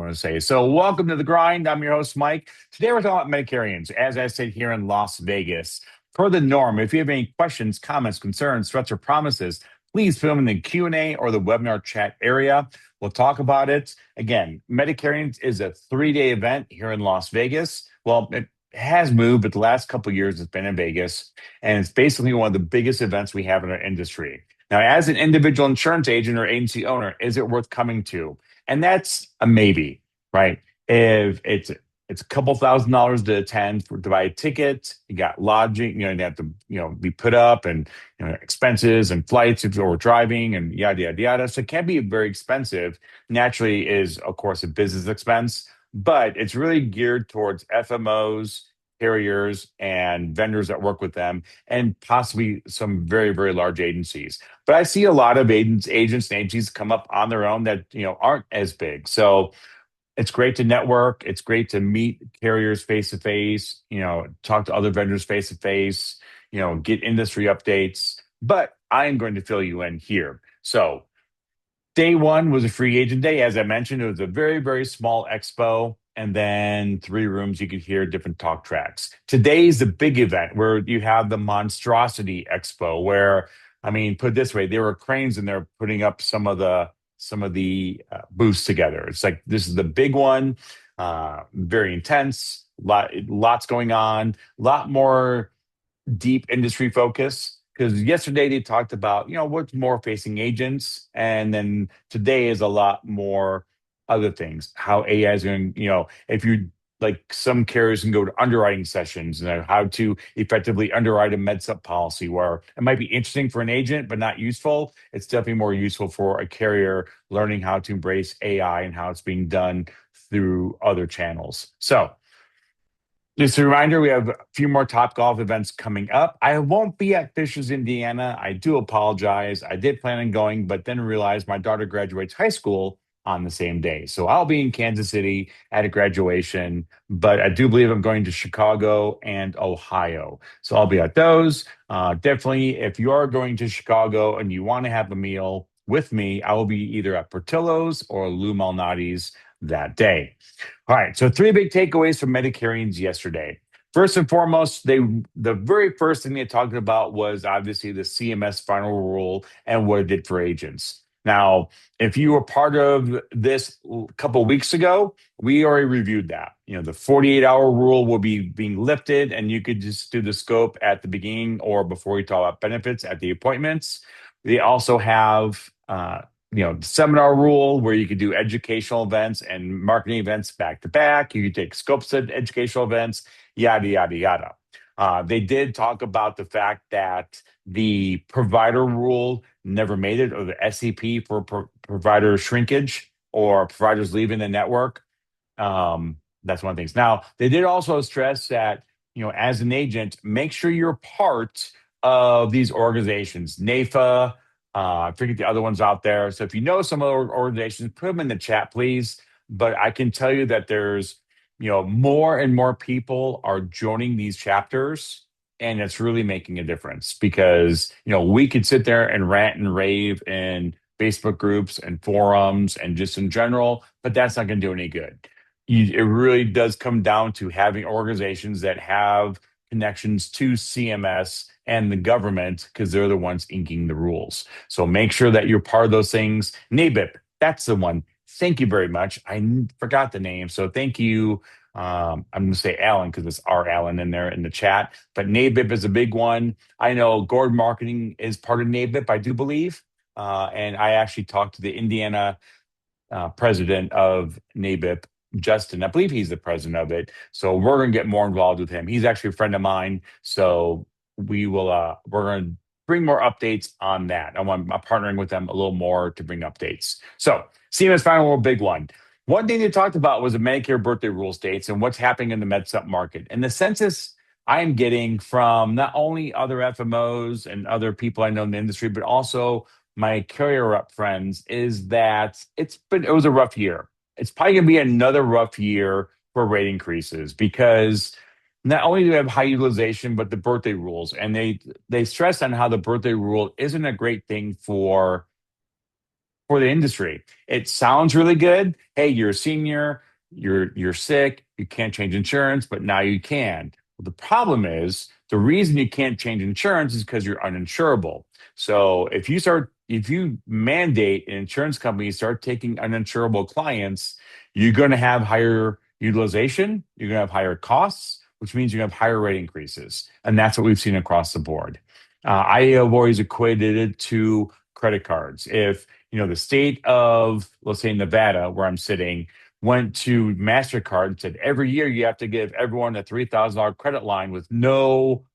want to say. So, welcome to the grind. I'm your host, Mike. Today, we're talking about Medicarians. As I said here in Las Vegas, per the norm, if you have any questions, comments, concerns, threats, or promises, please put them in the Q&A or the webinar chat area. We'll talk about it. Again, Medicarians is a 3-day event here in Las Vegas. Well, it has moved, but the last couple of years it's been in Vegas, and it's basically one of the biggest events we have in our industry. Now, as an individual insurance agent or agency owner, is it worth coming to? And that's a maybe, right? If it's a couple $1,000s to attend to buy a ticket, you got lodging, you have to, be put up and expenses and flights if you're driving and yada yada yada. So it can be very expensive. Naturally, is of course a business expense, but it's really geared towards FMOs, carriers, and vendors that work with them, and possibly some very, very large agencies. But I see a lot of agents and agencies come up on their own that aren't as big. So it's great to network. It's great to meet carriers face to face. Talk to other vendors face to face. Get industry updates. But I am going to fill you in here. So day one was a free agent day. As I mentioned, it was a very, very small expo, and then 3 rooms you could hear different talk tracks. Today's the big event where you have the Monstrosity Expo, where, I mean, put it this way, there were cranes and they're putting up some of the booths together. It's like this is the big one, very intense, lots going on, a lot more deep industry focus. Because yesterday they talked about, what's more facing agents. And then today is a lot more other things, how AI is going, if you like some carriers can go to underwriting sessions and how to effectively underwrite a med sup policy where it might be interesting for an agent, but not useful. It's definitely more useful for a carrier learning how to embrace AI and how it's being done through other channels. So just a reminder, we have a few more Top Golf events coming up. I won't be at Fishers, Indiana. I do apologize. I did plan on going, but then realized my daughter graduates high school on the same day. So I'll be in Kansas City at a graduation, but I do believe I'm going to Chicago and Ohio. So I'll be at those. Definitely, if you are going to Chicago and you want to have a meal with me, I will be either at Portillo's or Lou Malnati's that day. All right, so 3 big takeaways from Medicarians yesterday. First and foremost, the very first thing they talked about was obviously the CMS final rule and what it did for agents. Now, if you were part of this a couple of weeks ago, we already reviewed that. The 48-hour rule will be being lifted, and you could just do the scope at the beginning or before you talk about benefits at the appointments. They also have the seminar rule where you could do educational events and marketing events back to back. You could take scopes of educational events, yada, yada, yada. They did talk about the fact that the provider rule never made it, or the SEP for provider shrinkage or providers leaving the network. That's one of the things. Now, they did also stress that, as an agent, make sure you're part of these organizations, NAFA, I forget the other ones out there. So if you know some other organizations, put them in the chat, please. But I can tell you that there's, more and more people are joining these chapters, and it's really making a difference because, we could sit there and rant and rave in Facebook groups and forums and just in general, but that's not going to do any good. It really does come down to having organizations that have connections to CMS and the government because they're the ones inking the rules. So make sure that you're part of those things. NABIP, that's the one. Thank you very much. Forgot the name. So thank you. I'm going to say Alan because it's our Alan in there in the chat. But NABIP is a big one. I know Gord Marketing is part of NABIP, I do believe. And I actually talked to the Indiana president of NABIP, Justin. I believe he's the president of it. So we're going to get more involved with him. He's actually a friend of mine. So we're going to bring more updates on that. I'm partnering with them a little more to bring updates. So CMS final rule, big one. One thing they talked about was the Medicare birthday rule states and what's happening in the med sup market. And the census I'm getting from not only other FMOs and other people I know in the industry, but also my carrier rep friends, is that it was a rough year. It's probably going to be another rough year for rate increases because not only do we have high utilization, but the birthday rules. And they stress on how the birthday rule isn't a great thing for for the industry. It sounds really good. Hey, you're a senior, you're sick, you can't change insurance, but now you can. Well, the problem is the reason you can't change insurance is because you're uninsurable. So if you mandate an insurance company start taking uninsurable clients, you're going to have higher utilization, you're going to have higher costs, which means you're going to have higher rate increases. And that's what we've seen across the board. I have always equated it to credit cards. If the state of, let's say, Nevada, where I'm sitting, went to MasterCard and said every year you have to give everyone a $3,000 credit line with no,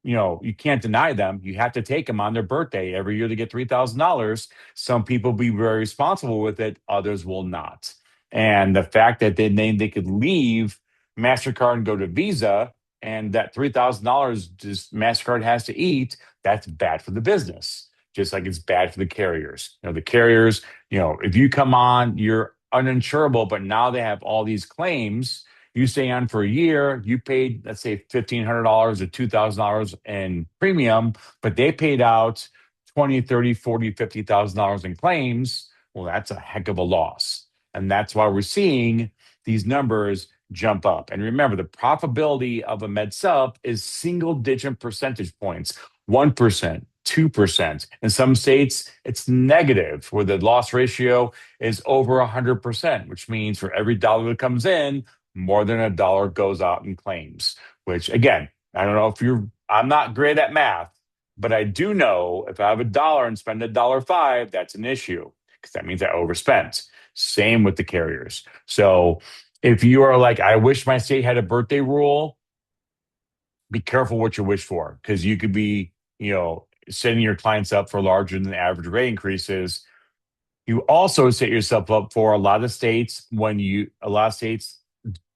you can't deny them. You have to take them on their birthday every year to get $3,000. Some people be very responsible with it, others will not. And the fact that they could leave MasterCard and go to Visa, and that $3,000 just MasterCard has to eat, that's bad for the business. Just like it's bad for the carriers. The carriers, if you come on, you're uninsurable, but now they have all these claims. You stay on for a year, you paid, let's say, $1,500 or $2,000 in premium, but they paid out 20, 30, 40, $50,000 in claims. Well, that's a heck of a loss. And that's why we're seeing these numbers jump up. And remember, the profitability of a med sub is single digit percentage points, 1%, 2%. In some states, it's negative, where the loss ratio is over 100%, which means for every dollar that comes in, more than a dollar goes out in claims, which again, I don't know if I'm not great at math, but I do know if I have a dollar and spend $1.05, that's an issue because that means I overspent. Same with the carriers. So if you are like, I wish my state had a birthday rule, be careful what you wish for because you could be, setting your clients up for larger than average rate increases. You also set yourself up for a lot of states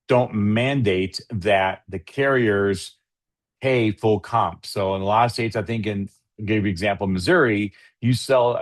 don't mandate that the carriers pay full comp. So in a lot of states, I think I'll give you an example, Missouri, you sell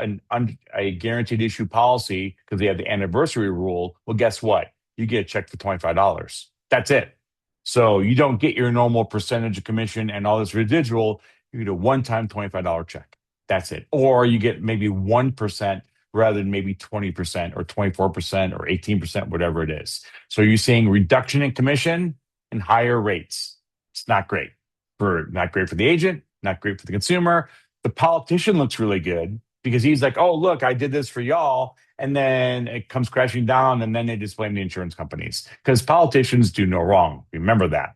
a guaranteed issue policy because they have the anniversary rule. Well, guess what? You get a check for $25. That's it. So you don't get your normal percentage of commission and all this residual. You get a one-time $25 check. That's it. Or you get maybe 1% rather than maybe 20% or 24% or 18%, whatever it is. So you're seeing reduction in commission and higher rates. It's not great. Not great for the agent, not great for the consumer. The politician looks really good because he's like, oh, look, I did this for y'all. And then it comes crashing down, and then they just blame the insurance companies because politicians do no wrong. Remember that.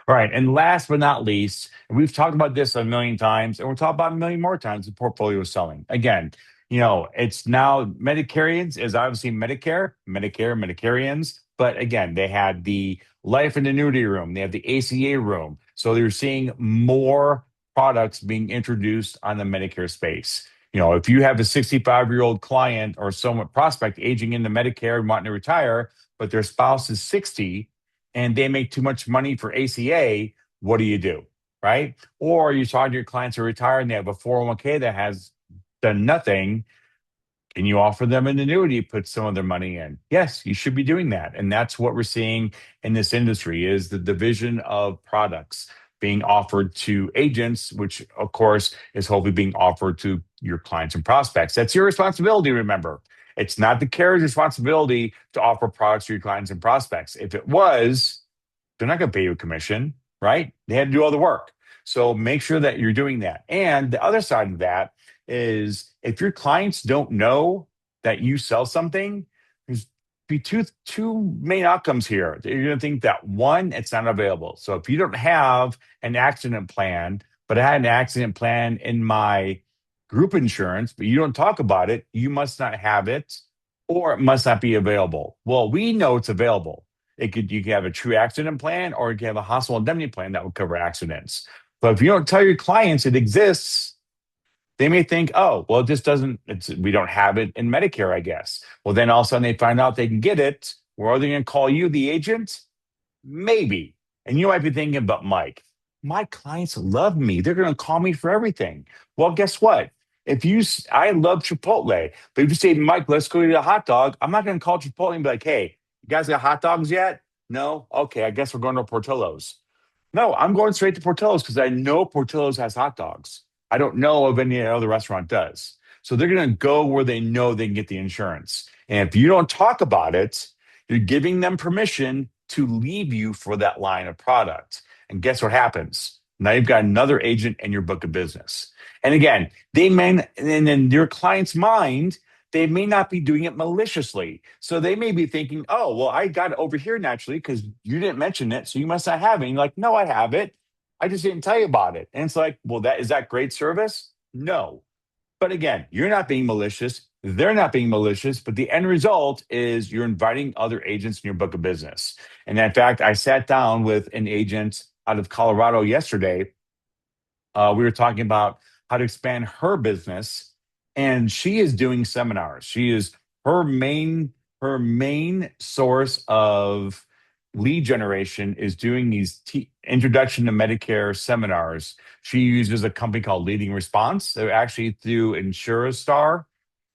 All right. And last but not least, and we've talked about this a million times, and we'll talk about a million more times the portfolio selling. Again, it's now Medicarians is obviously Medicarians. But again, they had the life and annuity room, they have the ACA room. So they're seeing more products being introduced on the Medicare space. If you have a 65-year-old client or someone prospect aging into Medicare and wanting to retire, but their spouse is 60 and they make too much money for ACA, what do you do? Right? Or you talk to your clients who are retired and they have a 401k that has done nothing. Can you offer them an annuity, put some of their money in? Yes, you should be doing that. And that's what we're seeing in this industry is the division of products being offered to agents, which of course is hopefully being offered to your clients and prospects. That's your responsibility, remember. It's not the carrier's responsibility to offer products to your clients and prospects. If it was, they're not going to pay you a commission, right? They had to do all the work. So make sure that you're doing that. And the other side of that is if your clients don't know that you sell something, there's be two main outcomes here. You're going to think that one, it's not available. So if you don't have an accident plan, but I had an accident plan in my group insurance, but you don't talk about it, you must not have it, or it must not be available. Well, we know it's available. You could have a true accident plan, or you can have a hospital indemnity plan that will cover accidents. But if you don't tell your clients it exists, they may think, oh, well, we don't have it in Medicare, I guess. Well, then all of a sudden they find out they can get it. Where are they going to call you, the agent? Maybe. And you might be thinking, but Mike, my clients love me. They're going to call me for everything. Well, guess what? I love Chipotle, but if you say, Mike, let's go eat a hot dog, I'm not going to call Chipotle and be like, hey, you guys got hot dogs yet? No? Okay, I guess we're going to Portillo's. No, I'm going straight to Portillo's because I know Portillo's has hot dogs. I don't know if any other restaurant does. So they're going to go where they know they can get the insurance. And if you don't talk about it, you're giving them permission to leave you for that line of product. And guess what happens? Now you've got another agent in your book of business. And again, they may, and in your client's mind, they may not be doing it maliciously. So they may be thinking, oh, well, I got it over here naturally because you didn't mention it. So you must not have it. And you're like, no, I have it. I just didn't tell you about it. And it's like, well, that is that great service? No. But again, you're not being malicious. They're not being malicious. But the end result is you're inviting other agents in your book of business. And in fact, I sat down with an agent out of Colorado yesterday. We were talking about how to expand her business, and she is doing seminars. She is her main source of lead generation is doing these introduction to Medicare seminars. She uses a company called Leading Response. They're actually through InsureStar,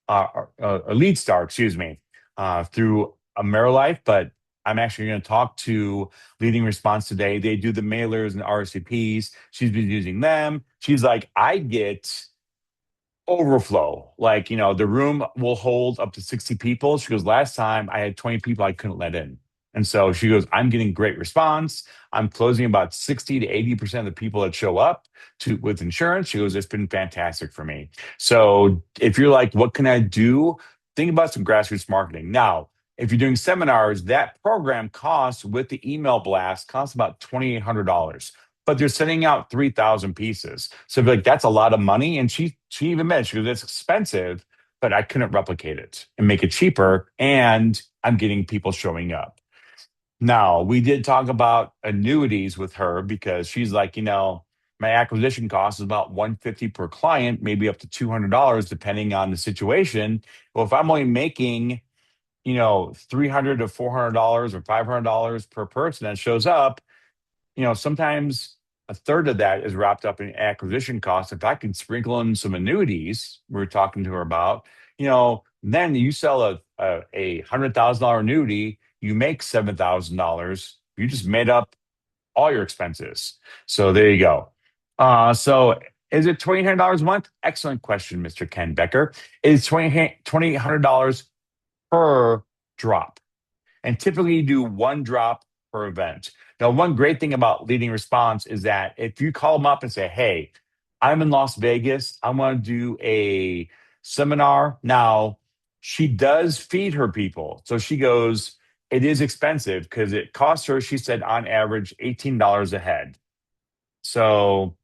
or Lead Star, excuse me, through AmeriLife, but I'm actually going to talk to Leading Response today. They do the mailers and RCPs. She's been using them. She's like, I get overflow. Like, the room will hold up to 60 people. She goes, last time I had 20 people I couldn't let in. And so she goes, I'm getting great response. I'm closing about 60 to 80% of the people that show up to with insurance. She goes, it's been fantastic for me. So if you're like, what can I do? Think about some grassroots marketing. Now, if you're doing seminars, that program costs with the email blast costs about $2,800, but they're sending out 3,000 pieces. So like that's a lot of money. And she even mentioned it's expensive, but I couldn't replicate it and make it cheaper. And I'm getting people showing up. Now, we did talk about annuities with her because she's like, my acquisition cost is about 150 per client, maybe up to $200 depending on the situation. Well, if I'm only making, 300 to $400 or $500 per person that shows up, sometimes a third of that is wrapped up in acquisition costs. If I can sprinkle in some annuities, we are talking to her about, then you sell a $100,000 annuity, you make $7,000. You just made up all your expenses. So there you go. So is it $2,800 a month? Excellent question, Mr. Ken Becker. It's $2,800 per drop. And typically you do one drop per event. Now, one great thing about Leading Response is that if you call them up and say, hey, I'm in Las Vegas, I want to do a seminar. Now, she does feed her people. So she goes, it is expensive because it costs her, she said, on average, $18 a head. So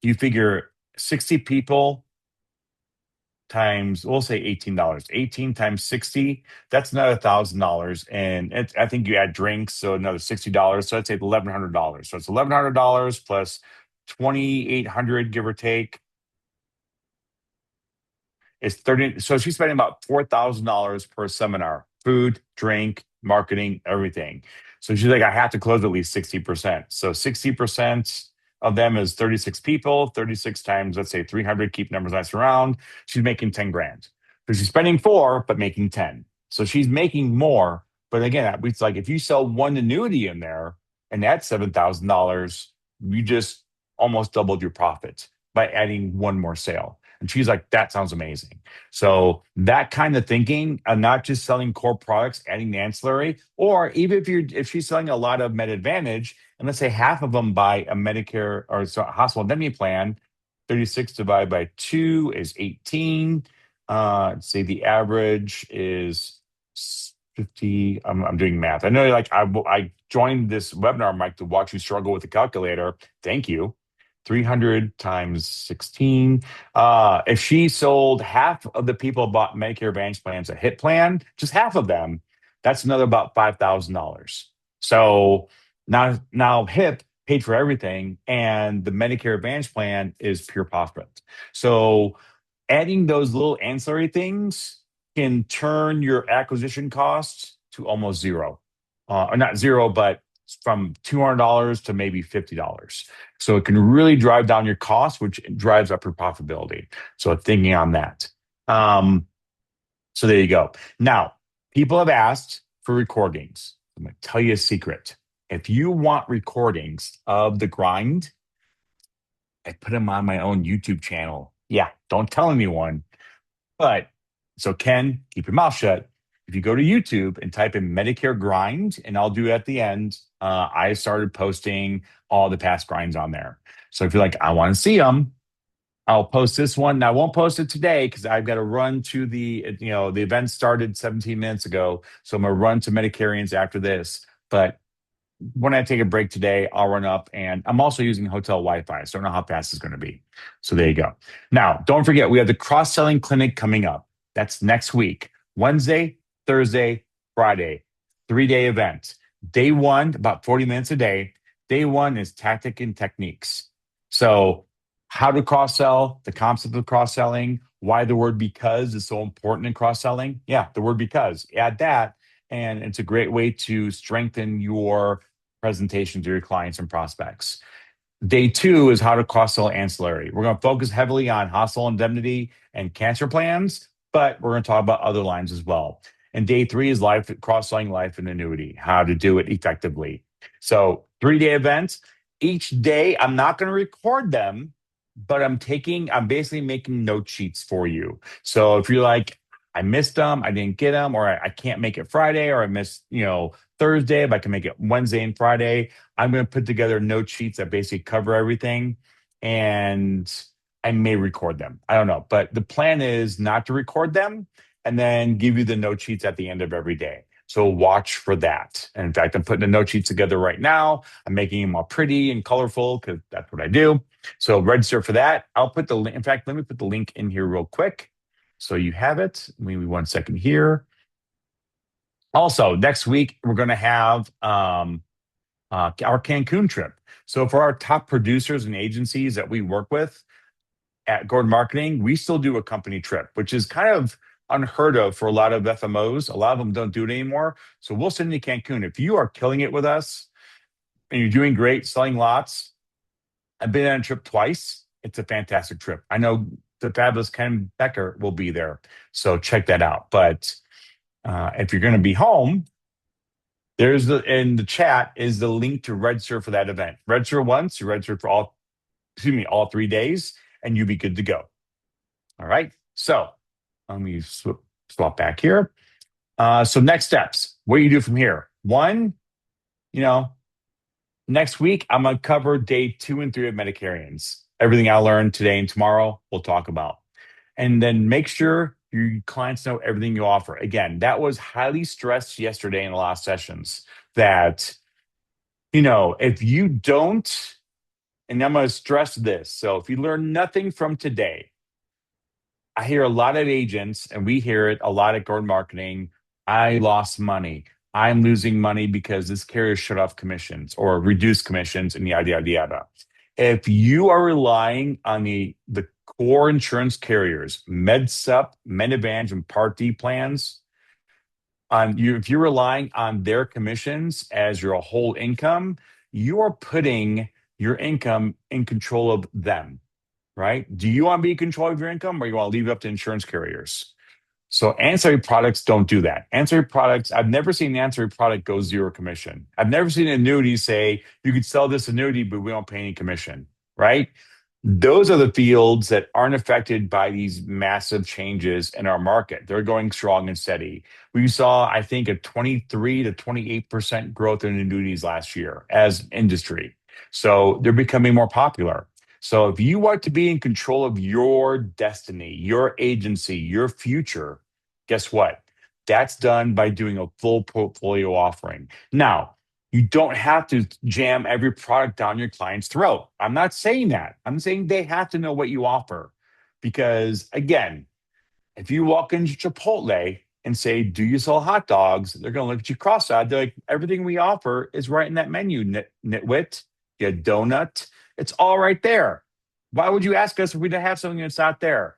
you figure 60 people times, we'll say $18. 18 times 60, that's another $1,000. And I think you add drinks, so another $60. So I'd say $1,100. So it's $1,100 plus 2,800, give or take, is 30. So she's spending about $4,000 per seminar, food, drink, marketing, everything. So she's like, I have to close at least 60%. So 60% of them is 36 people, 36 times, let's say 300, keep numbers nice around. She's making 10 grand. So she's spending four, but making 10. So she's making more. But again, it's like if you sell one annuity in there and that's $7,000, you just almost doubled your profit by adding one more sale. And she's like, that sounds amazing. So that kind of thinking, not just selling core products, adding the ancillary, or even if she's selling a lot of Med Advantage, and let's say half of them buy a Medicare or hospital indemnity plan, 36 divided by 2 is 18. Say the average is 50. I'm doing math. I know, like I joined this webinar, Mike, to watch you struggle with the calculator. Thank you. 300 times 16. If she sold half of the people bought Medicare Advantage plans a HIT plan, just half of them, that's another about $5,000. So now HIP paid for everything, and the Medicare Advantage plan is pure profit. So adding those little ancillary things can turn your acquisition costs to almost zero, or not zero, but from $200 to maybe $50. So it can really drive down your costs, which drives up your profitability. So thinking on that. So there you go. Now, people have asked for recordings. I'm going to tell you a secret. If you want recordings of the grind, I put them on my own YouTube channel. Yeah, don't tell anyone. But so, Ken, keep your mouth shut. If you go to YouTube and type in Medicare grind, and I'll do it at the end, I started posting all the past grinds on there. So if you're like, I want to see them, I'll post this one. Now, I won't post it today because I've got to run to the event started 17 minutes ago. So I'm going to run to Medicarians after this. But when I take a break today, I'll run up, and I'm also using hotel Wi-Fi. So I don't know how fast it's going to be. So there you go. Now, don't forget, we have the cross-selling clinic coming up. That's next week, Wednesday, Thursday, Friday, 3-day event. Day one, about 40 minutes a day. Day one is tactic and techniques. So how to cross-sell, the concept of cross-selling, why the word because is so important in cross-selling. Yeah, the word because. Add that, and it's a great way to strengthen your presentation to your clients and prospects. Day two is how to cross-sell ancillary. We're going to focus heavily on hospital indemnity and cancer plans, but we're going to talk about other lines as well. And day three is life cross-selling life and annuity, how to do it effectively. So 3-day events. Each day, I'm not going to record them, but I'm basically making note sheets for you. So if you're like, I missed them, I didn't get them, or I can't make it Friday, or I missed, Thursday, but I can make it Wednesday and Friday. I'm going to put together note sheets that basically cover everything, and I may record them. I don't know, but the plan is not to record them and then give you the note sheets at the end of every day. So watch for that. And in fact, I'm putting the note sheets together right now. I'm making them all pretty and colorful because that's what I do. So register for that. I'll put the link. In fact, let me put the link in here real quick so you have it. Maybe 1 second here. Also, next week, we're going to have our Cancun trip. So for our top producers and agencies that we work with at Gordon Marketing, we still do a company trip, which is kind of unheard of for a lot of FMOs. A lot of them don't do it anymore. So we'll send you to Cancun. If you are killing it with us and you're doing great, selling lots, I've been on a trip twice. It's a fantastic trip. I know the fabulous Ken Becker will be there. So check that out. But if you're going to be home, there's in the chat is the link to register for that event. Register once, you register for all 3 days, and you'll be good to go. All right. So let me swap back here. So next steps, what do you do from here? One, next week, I'm going to cover day 2 and 3 of Medicarians. Everything I learned today and tomorrow, we'll talk about. And then make sure your clients know everything you offer. Again, that was highly stressed yesterday in the last sessions that, if you don't, and I'm going to stress this. So if you learn nothing from today, I hear a lot of agents, and we hear it a lot at Gordon Marketing. I lost money. I'm losing money because this carrier shut off commissions or reduced commissions and yada, yada, yada. If you are relying on the core insurance carriers, MedSup, MedAdvantage, and Part D plans, if you're relying on their commissions as your whole income, you are putting your income in control of them, right? Do you want to be in control of your income, or you want to leave it up to insurance carriers? So ancillary products don't do that. Ancillary products, I've never seen an ancillary product go zero commission. I've never seen an annuity say, you could sell this annuity, but we don't pay any commission, right? Those are the fields that aren't affected by these massive changes in our market. They're going strong and steady. We saw, I think, a 23 to 28% growth in annuities last year as industry. So they're becoming more popular. So if you want to be in control of your destiny, your agency, your future, guess what? That's done by doing a full portfolio offering. Now, you don't have to jam every product down your client's throat. I'm not saying that. I'm saying they have to know what you offer. Because again, if you walk into Chipotle and say, do you sell hot dogs? They're going to look at you cross-eyed. They're like, everything we offer is right in that menu, nitwit, you donut. It's all right there. Why would you ask us if we don't have something that's not there?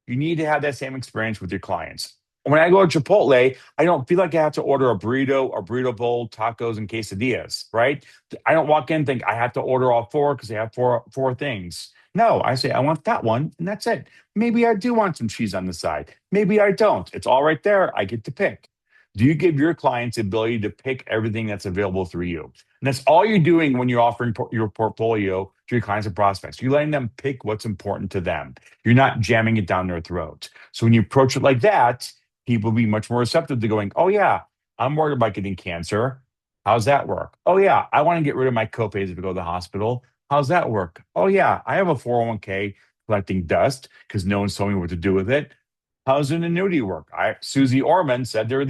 You need to have that same experience with your clients. When I go to Chipotle, I don't feel like I have to order a burrito bowl, tacos, and quesadillas, right? I don't walk in and think I have to order all four because they have four things. No, I say I want that one, and that's it. Maybe I do want some cheese on the side. Maybe I don't. It's all right there. I get to pick. Do you give your clients the ability to pick everything that's available through you? And that's all you're doing when you're offering your portfolio to your clients and prospects. You're letting them pick what's important to them. You're not jamming it down their throat. So when you approach it like that, people will be much more receptive to going, oh, yeah, I'm worried about getting cancer. How's that work? Oh, yeah, I want to get rid of my copays if I go to the hospital. How's that work? Oh, yeah, I have a 401k collecting dust because no one's told me what to do with it. How's an annuity work? Susie Orman said they're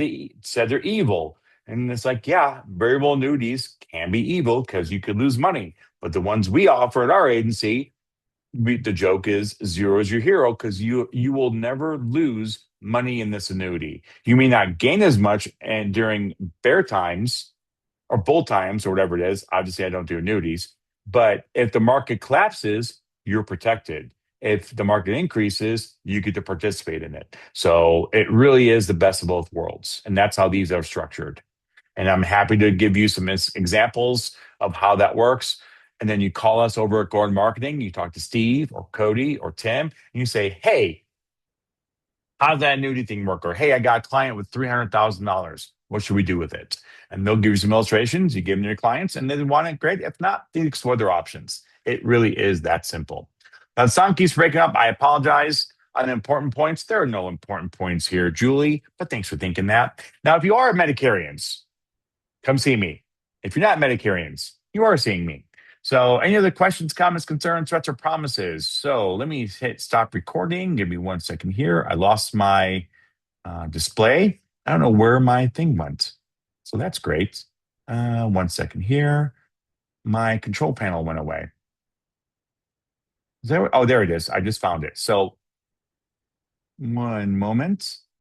evil. And it's like, yeah, variable annuities can be evil because you could lose money. But the ones we offer at our agency, the joke is zero is your hero because you will never lose money in this annuity. You may not gain as much and during bear times or bull times or whatever it is. Obviously, I don't do annuities. But if the market collapses, you're protected. If the market increases, you get to participate in it. So it really is the best of both worlds. And that's how these are structured. And I'm happy to give you some examples of how that works. And then you call us over at Gordon Marketing, you talk to Steve or Cody or Tim, and you say, hey, how's that annuity thing work? Or, hey, I got a client with $300,000. What should we do with it? And they'll give you some illustrations. You give them to your clients, and they want it, great. If not, they explore their options. It really is that simple. Now, the sound keeps breaking up. I apologize on important points. There are no important points here, Julie, but thanks for thinking that. Now, if you are Medicarians, come see me. If you're not Medicarians, you are seeing me. So, any other questions, comments, concerns, threats, or promises? So, let me hit stop recording. Give me 1 second here. I lost my display. I don't know where my thing went. So, that's great. 1 second here. My control panel went away. Oh, there it is. I just found it. So, one moment.